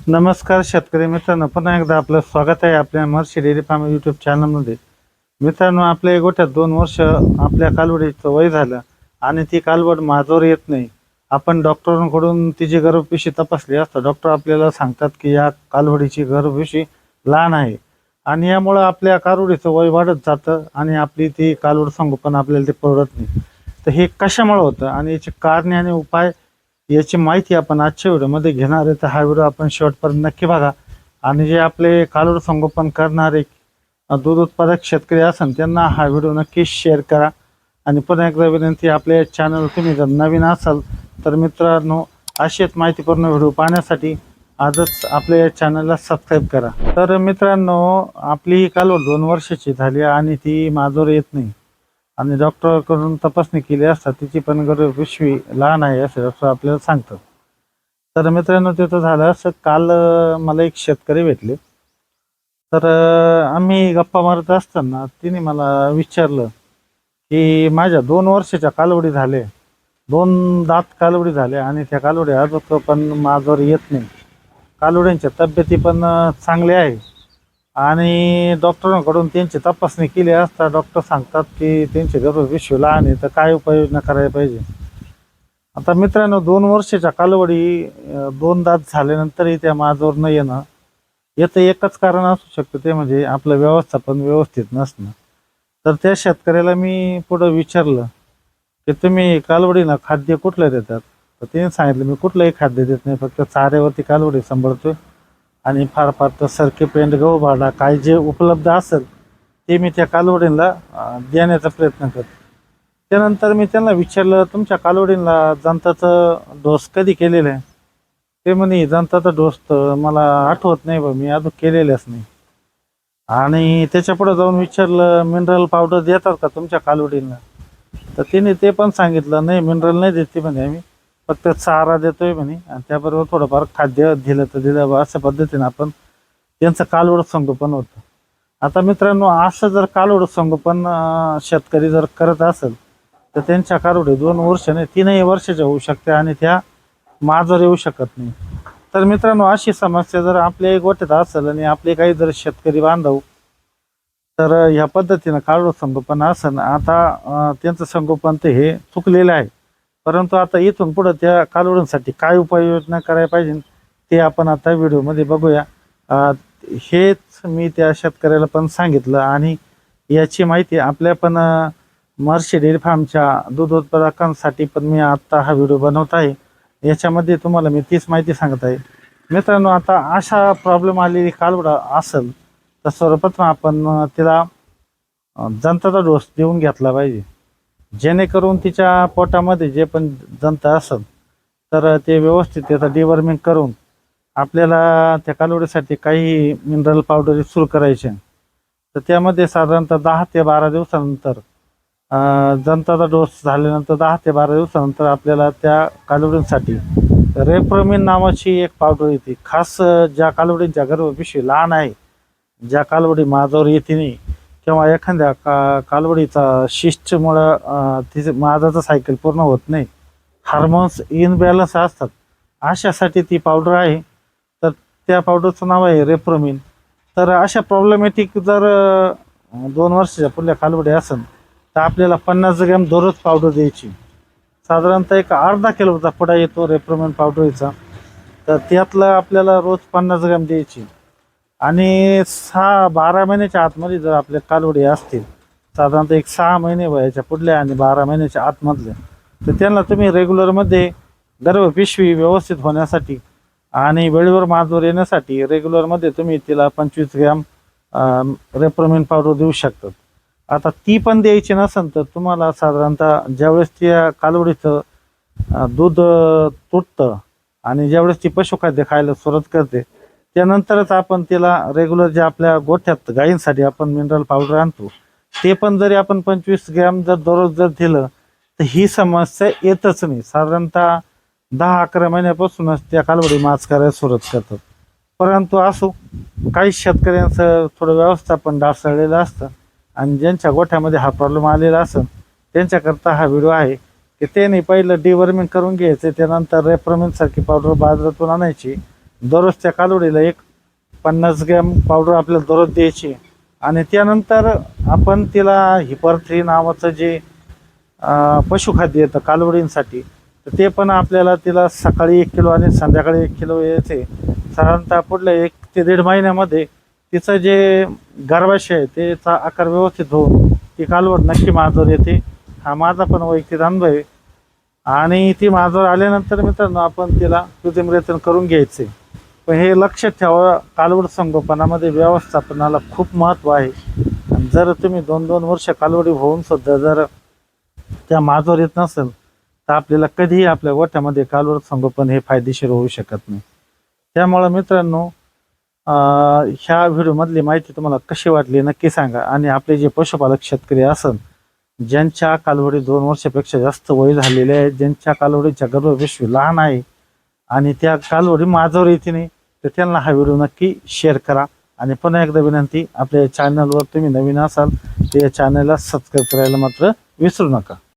नमस्कार शेतकरी मित्रांनो, पुन्हा एकदा आपलं स्वागत आहे आपल्या महर्षी डेअरी फार्म यूट्यूब चॅनलमध्ये. मित्रांनो, आपल्या गोठ्यात 2 वर्ष आपल्या कालवडीचं वय झालं आणि ती कालवड माझ्यावर येत नाही. आपण डॉक्टरांकडून तिची गर्भपिशवी तपासली असता डॉक्टर आपल्याला सांगतात की या कालवडीची गर्भपिशवी लहान आहे आणि यामुळं आपल्या कालवडीचं वय वाढत जातं आणि आपली ती कालवड संगोपन आपल्याला ते परवडत नाही. तर हे कशामुळे होतं आणि याचे कारणे आणि उपाय याची माहिती आपण आजच्या व्हिडिओमध्ये घेणार आहे. तर हा व्हिडिओ आपण शेवटपर्यंत नक्की बघा. आणि जे आपले कालवड संगोपन करणारे दूध उत्पादक शेतकरी असेल त्यांना हा व्हिडिओ नक्की शेअर करा. आणि पुन्हा एकदा विनंती, आपल्या चॅनल तुम्ही जर नवीन असाल तर मित्रांनो, अशीच माहितीपूर्ण व्हिडिओ पाहण्यासाठी आजच आपल्या या चॅनलला सबस्क्राईब करा. तर मित्रांनो, आपली ही कालवड 2 वर्षाची झाली आणि ती माझ्यावर येत नाही आणि डॉक्टरकडून तपासणी केली असता तिची पण गर्भपिशवी लहान आहे असं आपल्याला सांगतात. तर मित्रांनो, तिथं झालं असं, काल मला एक शेतकरी भेटले. तर आम्ही गप्पा मारत असताना तिने मला विचारलं की माझ्या 2 वर्षाच्या कालवडी झाले, 2 दात कालवडी झाले आणि त्या कालवडी अजून पण माझ्यावर येत नाही. कालवड्यांच्या तब्येती पण चांगल्या आहे आणि डॉक्टरांकडून त्यांची तपासणी केली असता डॉक्टर सांगतात की त्यांची गर्भपिशवी लहान आहे. तर काय उपाययोजना करायला पाहिजे? आता मित्रांनो, 2 वर्षाच्या कालावधी 2 दात झाल्यानंतरही त्या माझ्यावर न येणं, याचं एकच कारण असू शकतं, ते म्हणजे आपलं व्यवस्थापन व्यवस्थित नसणं. तर त्या शेतकऱ्याला मी पुढं विचारलं की तुम्ही कालवडीला खाद्य कुठलं देतात? तर तिने सांगितलं मी कुठलंही खाद्य देत नाही, फक्त चाऱ्यावरती कालवडी सांभाळतोय आणि फार फार तर सरकी पेंड, गहू भाडा काय जे उपलब्ध असेल ते मी त्या कालवडींना देण्याचा प्रयत्न करतो. त्यानंतर मी त्यांना विचारलं, तुमच्या कालवडींना जंताचं डोस कधी केलेलं आहे? ते म्हणे जंताचा डोस तर मला आठवत नाही बा, मी अजून केलेलाच नाही. आणि त्याच्या पुढे जाऊन विचारलं, मिनरल पावडर देतात का तुमच्या कालवडींना? तर तिने ते पण सांगितलं, नाही मिनरल नाही देते म्हणे, आम्ही फक्त चारा देतोय म्हणे आणि त्याबरोबर थोडंफार खाद्य दिलं तर दिलं बा, अशा पद्धतीने आपण त्यांचं कालवड संगोपन होतं. आता मित्रांनो, असं जर कालवड संगोपन शेतकरी जर करत असेल तर त्यांच्या कालवडी 2 वर्ष नाही 3ही वर्षाच्या होऊ शकते आणि त्या माझ्यावर येऊ शकत नाही. तर मित्रांनो, अशी समस्या जर आपल्या गोठ्यात असेल आणि आपले काही जर शेतकरी बांधव तर ह्या पद्धतीनं कालवड संगोपन असेल, आता त्यांचं संगोपन तर हे चुकलेलं आहे, परंतु आता इथून पुढं त्या कालवडींसाठी काय उपाययोजना करायला पाहिजे ते आपण आता व्हिडिओमध्ये बघूया. हेच मी त्या शेतकऱ्याला पण सांगितलं आणि याची माहिती आपल्या पण महर्षी डेअरी फार्मच्या दूध उत्पादकांसाठी पण मी आत्ता हा व्हिडिओ बनवत आहे. याच्यामध्ये तुम्हाला मी तीच माहिती सांगत आहे. मित्रांनो, आता अशा प्रॉब्लेम आलेली कालवड असेल तर सर्वप्रथम आपण तिला जंताचा डोस देऊन घेतला पाहिजे, जेणेकरून तिच्या पोटामध्ये जे पण जंत असेल तर ते व्यवस्थित त्याचं डिवर्मिंग करून आपल्याला त्या कालवडीसाठी काही मिनरल पावडर सुरू करायचे. तर त्यामध्ये साधारणतः 10 ते 12 दिवसानंतर जंताचा डोस झाल्यानंतर 10 ते 12 दिवसानंतर आपल्याला त्या कालवडींसाठी रेप्रोमिन नावाची एक पावडर येते. खास ज्या कालवडींच्या गर्भपिशवी लहान आहे, ज्या कालवडी माझ्यावर येते नाही किंवा एखाद्या कालवडीचा शिस्टमुळं तिचे माझाचं सायकल पूर्ण होत नाही, हार्मोन्स इनबॅलन्स असतात, अशासाठी ती पावडर आहे. तर त्या पावडरचं नाव आहे रेप्रोमिन. तर अशा प्रॉब्लेमॅटिक जर 2 वर्षाच्या पुढल्या कालवडी असेल तर आपल्याला 50 ग्रॅम दररोज पावडर द्यायची. साधारणतः एक अर्धा किलोचा पुडा येतो रेप्रोमिन पावडरचा, तर त्यातलं आपल्याला रोज 50 ग्रॅम द्यायची. आणि 12 महिन्याच्या आतमध्ये जर आपल्या कालवडी असतील, साधारणतः एक 6 महिने वयाच्या पुढल्या आणि 12 महिन्याच्या आतमधल्या, तर त्यांना तुम्ही रेग्युलरमध्ये गर्भपिशवी व्यवस्थित होण्यासाठी आणि वेळेवर माझ्यावर येण्यासाठी रेग्युलरमध्ये तुम्ही तिला 25 ग्रॅम रेप्रोमिन पावडर देऊ शकतात. आता ती पण द्यायची नसेल तर तुम्हाला साधारणतः ज्यावेळेस त्या कालवडीचं दूध तुटतं आणि ज्यावेळेस ती पशुखाद्य खायला सुरुवात करते त्यानंतरच आपण तिला रेग्युलर जे आपल्या गोठ्यात गायींसाठी आपण मिनरल पावडर आणतो ते पण जरी आपण 25 ग्रॅम जर दररोज जर दिलं तर ही समस्या येतच नाही. साधारणतः 10-11 महिन्यापासूनच त्या कालवडी माच करायला सुरुवात करतात. परंतु असो, काही शेतकऱ्यांचं थोडं व्यवस्थापन ढासळलेलं असतं आणि ज्यांच्या गोठ्यामध्ये हा प्रॉब्लेम आलेला असेल त्यांच्याकरता हा व्हिडिओ आहे की त्याने पहिलं डिवर्मिंग करून घ्यायचं, त्यानंतर रेप्रोमिनसारखी पावडर बाजारातून आणायची, दररोज त्या कालवडीला एक 50 ग्रॅम पावडर आपल्याला दररोज द्यायची आणि त्यानंतर आपण तिला हिपर-3 नावाचं जे पशुखाद्य येतं कालवडींसाठी, तर ते पण आपल्याला तिला सकाळी 1 किलो आणि संध्याकाळी 1 किलो यायचे. साधारणतः पुढल्या 1 ते 1.5 महिन्यामध्ये तिचं जे गर्भाशय आहे त्याचा आकार व्यवस्थित होऊन ती कालवड नक्की माझ्यावर येते. हा माझा पण वैयक्तिक अनुभव आहे. आणि ती माझ्यावर आल्यानंतर मित्रांनो आपण तिला कृत्रिमरेतन करून घ्यायचे. पण हे लक्षात ठेवा, कालवड संगोपनामध्ये व्यवस्थापनाला खूप महत्त्व आहे. आणि जर तुम्ही 2-2 वर्ष कालवडी होऊन सुद्धा जर त्या माझ्यावर येत नसेल तर आपल्याला कधीही आपल्या गोठ्यामध्ये कालवड संगोपन हे फायदेशीर होऊ शकत नाही. त्यामुळं मित्रांनो, ह्या व्हिडिओमधली माहिती तुम्हाला कशी वाटली नक्की सांगा. आणि आपले जे पशुपालक शेतकरी असन ज्यांच्या कालवडी 2 वर्षापेक्षा जास्त वय झालेले आहे, ज्यांच्या कालवडीच्या गर्भपिशवी लहान आहे आणि त्या कालवडी माझ्यावर येते नाही, तर त्यांना हा व्हिडिओ नक्की शेअर करा. आणि पुन्हा एकदा विनंती, आपल्या चॅनलवर तुम्ही नवीन असाल तर या चॅनलला सबस्क्राईब करायला मात्र विसरू नका.